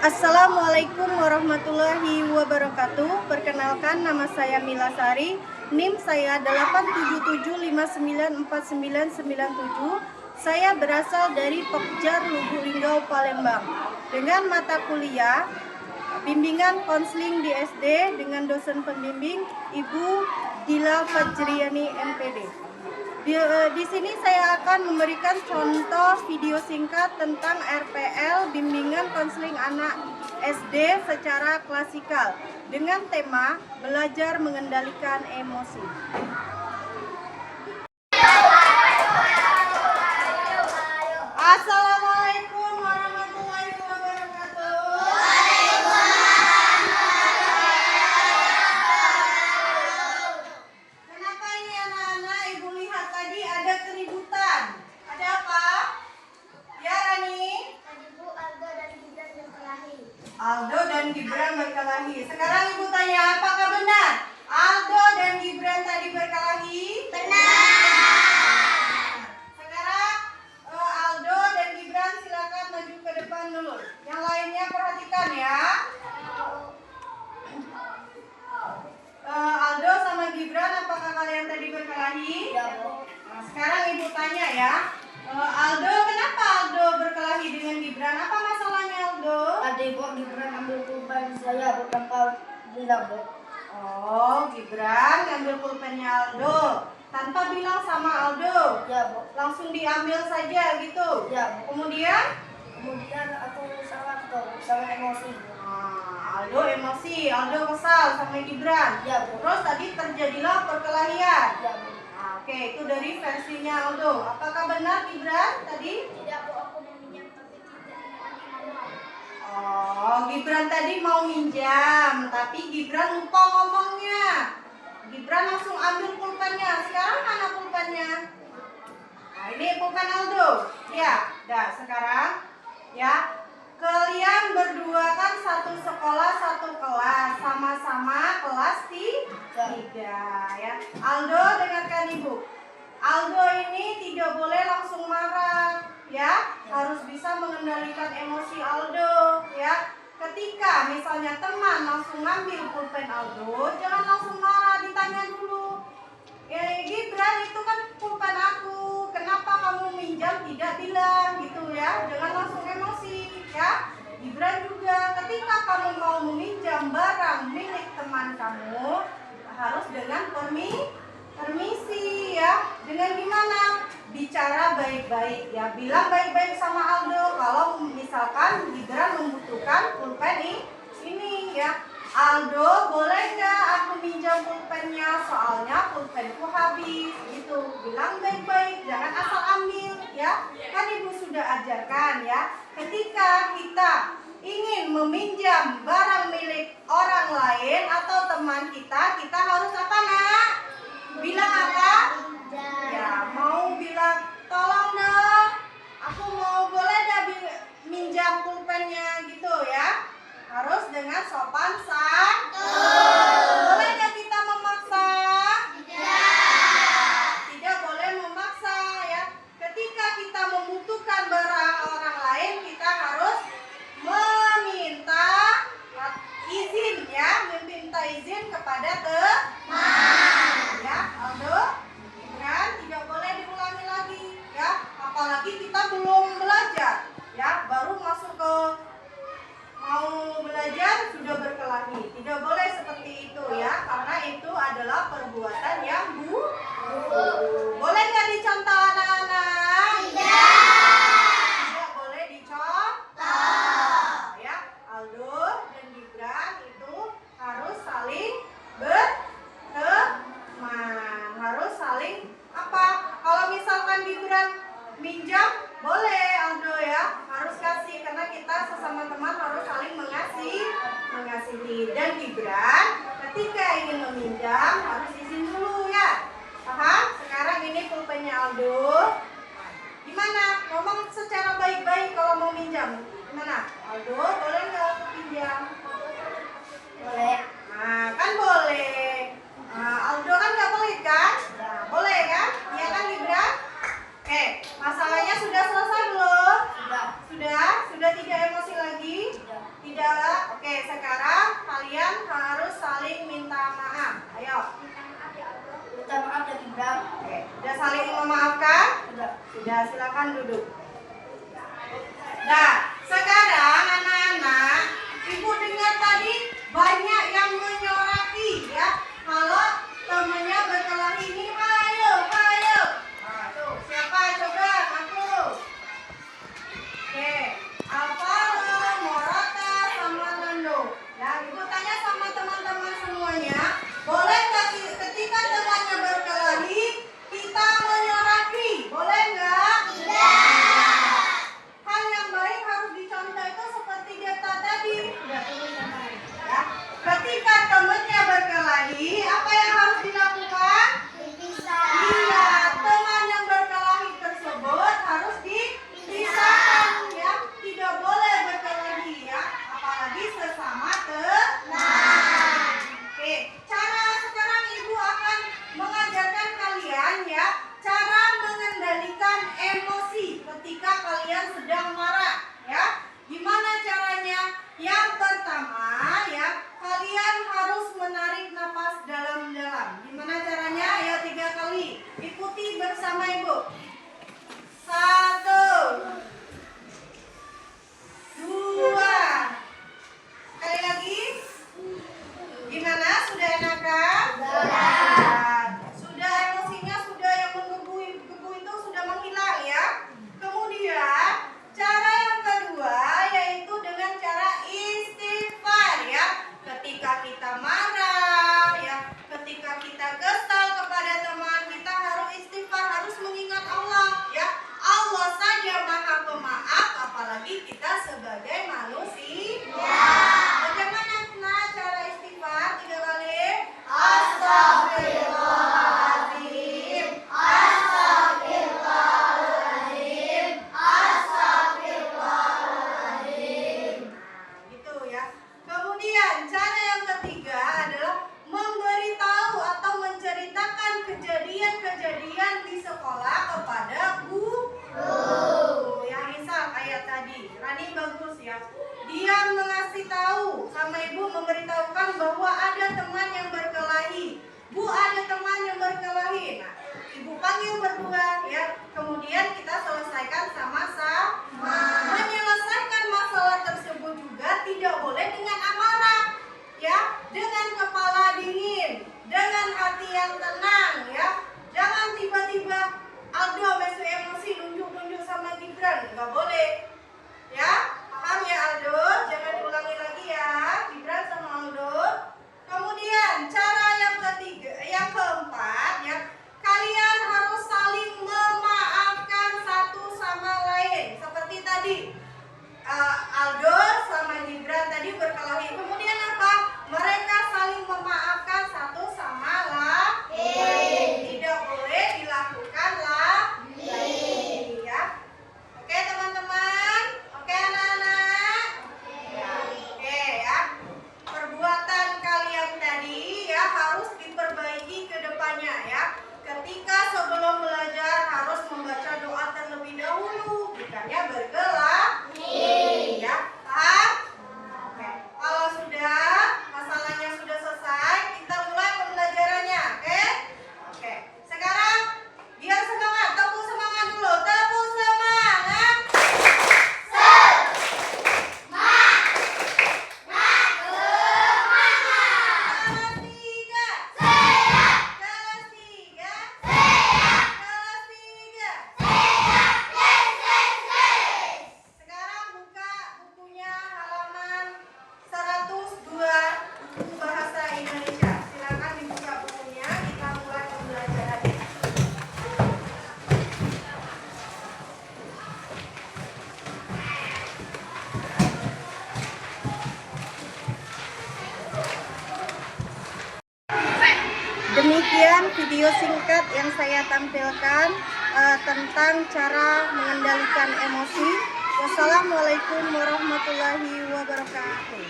Assalamualaikum warahmatullahi wabarakatuh. Perkenalkan, nama saya Mila Sari. NIM saya 877594997. Saya berasal dari Pokjar Lubu Linggau, Palembang. Dengan mata kuliah bimbingan konseling di SD dengan dosen pembimbing Ibu Dila Fajriani MPD. Di sini saya akan memberikan contoh video singkat tentang RPL bimbingan konseling anak SD secara klasikal dengan tema belajar mengendalikan emosi. Assalamualaikum warahmatullahi wabarakatuh. Kenapa ini anak-anak? Ibu lihat tadi ada keributan. Ada apa? Ya, Rani? Tadi Bu, Aldo dan Gibran berkelahi. Aldo dan Gibran berkelahi. Sekarang Ibu tanya, apakah benar Aldo dan Gibran tadi berkelahi? Benar. Sekarang Aldo dan Gibran silakan maju ke depan dulu. Yang lainnya perhatikan ya. Aldo sama Gibran, apakah kalian tadi berkelahi? Ya, Bu. Nah, sekarang Ibu tanya ya. Aldo, kenapa Aldo berkelahi dengan Gibran? Apa masalahnya Aldo? Tadi Bu, Gibran ambil pulpen saya bukan kau bilang, Bu. Oh, Gibran ngambil pulpennya Aldo tanpa bilang sama Aldo. Ya, Bu. Langsung diambil saja gitu. Ya, Bu. Kemudian Aku sangat emosi, Bu. Aldo emosi, Aldo kesal sama Gibran. Ya, Bu. Terus tadi terjadilah perkelahian. Ya, Bu. Oke, itu dari versinya Aldo. Apakah benar Gibran tadi? Tidak, Bu, aku meminjam tapi tidak ngomong. Oh, Gibran tadi mau minjam, tapi Gibran lupa ngomongnya. Gibran langsung ambil pulpennya. Sekarang mana pulpennya? Nah, ini pulpen Aldo. Ya, dah sekarang ya. Kalian berdua kan satu sekolah, satu kelas, sama-sama kelas 3 ya. Aldo, dengarkan Ibu. Aldo ini tidak boleh langsung marah ya, harus bisa mengendalikan emosi Aldo ya. Ketika misalnya teman langsung ngambil pulpen Aldo, jangan langsung marah, ditanya dulu. Gibran, itu kan pulpen aku, kenapa kamu minjam tidak bilang gitu ya. Jangan langsung emosi ya. Gibran juga, ketika kamu mau meminjam barang milik teman kamu, harus dengan permisi ya. Dengan gimana? Bicara baik-baik ya. Bilang baik-baik sama Aldo kalau misalkan Gibran membutuhkan pulpen ini ya. Aldo, boleh nggak aku minjam pulpennya? Soalnya pulpenku habis gitu. Bilang baik-baik, jangan asal ambil ya. Kan Ibu sudah ajarkan ya. Ketika kita ingin meminjam barang milik orang lain atau teman kita, kita harus apa, Nak? Bilang apa? Ya, mau bilang, tolong dong, aku mau, boleh dah minjam pulpennya gitu ya. Harus dengan sopan santun. Boleh nggak kita memaksa? Tidak boleh memaksa ya. Ketika kita membutuhkan barang orang lain, kita harus meminta izin ya, meminta izin kepada teman. Ya, Aldo, Gibran, tidak boleh diulangi lagi ya. Apalagi kita belum belajar ya, baru masuk ke mau belajar sudah berkelahi. Tidak boleh seperti itu ya, karena itu adalah perbuatan yang boleh nggak dicontoh anak-anak? Tidak boleh dicontoh ya. Aldo dan Gibran itu harus saling berteman, harus saling apa? Kalau misalkan Gibran minjam, boleh Aldo ya, harus kasih, karena kita sesama teman harus saling mengasihi. Dan Gibran ketika ingin meminjam harus izin dulu ya. Paham? Sekarang ini pulpennya Aldo. Gimana? Ngomong secara baik-baik kalau mau minjam. Gimana? Aldo, boleh nggak aku pinjam? Boleh. Nah, kan boleh. Nah, Aldo kan nggak pelit kan? Nah, boleh kan? Iya kan Gibran? Masalahnya sudah selesai belum? Sudah. Sudah tidak emosi lagi? Sudah. Tidak. Oke, sekarang kalian harus saling minta maaf. Ayo. Minta maaf ya Gibran. Oke, sudah saling memaafkan? Sudah. Sudah, silakan duduk. Nah, sekarang anak-anak, ibu dengar tadi banyak yang menyoraki ya. Kalau temennya berkelahi ini, ayo, ayo. Nah, tuh, siapa coba aku? Oke, Alvaro, Morata, sama Nando. Ya, ibu tanya sama teman-teman semuanya, boleh nggak ketika temannya berkelahi kita menyoraki? Boleh nggak? Hal yang baik harus dicontoh itu seperti Geta tadi. Udah turun yang baik. Ya. Ketika temannya berkelahi, apa yang harus dilakukan? Iya, teman yang berkelahi tersebut harus dipisahkan ya. Tidak boleh berkelahi ya, apalagi sesama teman. Oke, cara sekarang ibu akan mengajarkan kalian ya cara mengendalikan emosi ketika kalian sedang marah ya. Gimana caranya? Yang pertama ya, kalian harus menarik napas dalam-dalam. Gimana caranya? Ayo 3 kali. Ikuti bersama ibu. 1, 2. Sekali lagi. Gimana? Sudah enakan? Sudah emosinya sudah yang menggebu itu sudah menghilang ya. Kemudian cara yang kedua yaitu dengan cara istighfar ya. Ketika kita marah ya, ketika kita kesal kepada teman, kita harus istighfar, harus mengingat Allah ya. Allah saja Maha Pemaaf, apalagi kita sebagai manusia. Bagaimana cara istighfar? 3 kali. Astagfirullahaladzim, astagfirullahaladzim, astagfirullahaladzim. Nah, gitu ya. Kemudian cara yang ketiga adalah memberitahu atau menceritakan kejadian-kejadian di sekolah kepada guru. Yang misal kayak tadi, Rani bagus ya. Dia mengasih tahu sama ibu, memberitahukan bahwa ada teman yang berkelahi. Bu, ada teman yang berkelahi. Nah, ibu panggil berdua ya. Kemudian kita selesaikan sama-sama. Menyelesaikan masalah tersebut juga tidak boleh dengan amarah ya, dengan kepala dingin, dengan hati yang tenang ya. Jangan tiba-tiba Aldo mesu emosi nunjuk-nunjuk sama Gibran, nggak boleh ya. Paham ya Aldo? Jangan diulangi lagi ya, Gibran sama Aldo. Kemudian cara yang keempat ya, kalian harus saling memaafkan satu sama lain. Seperti tadi Aldo sama Gibran tadi berkelahi. Kemudian apa? Mereka saling memaafkan satu sama lain. Tidak boleh dilakukan lagi ya. Oke teman-teman? Oke anak-anak? Oke ya. Perbuatan kalian tadi ya harus diperbaiki ke depannya ya. Ketika sebelum belajar harus membaca doa terlebih dahulu, bukannya berkelahi ya. Paham? Oke. Kalau sudah, masalahnya sudah selesai, kita mulai pembelajarannya. Oke? Oke. Sekarang biar semangat, tepuk semangat dulu. Tepuk semangat. Kelas 3. Kelas 3. Kelas 3. Sekarang buka bukunya halaman 102, buku bahasa Indonesia. Silakan dibuka bukunya, kita mulai pembelajarannya. Demikian video singkat yang saya tampilkan tentang cara mengendalikan emosi. Wassalamualaikum warahmatullahi wabarakatuh.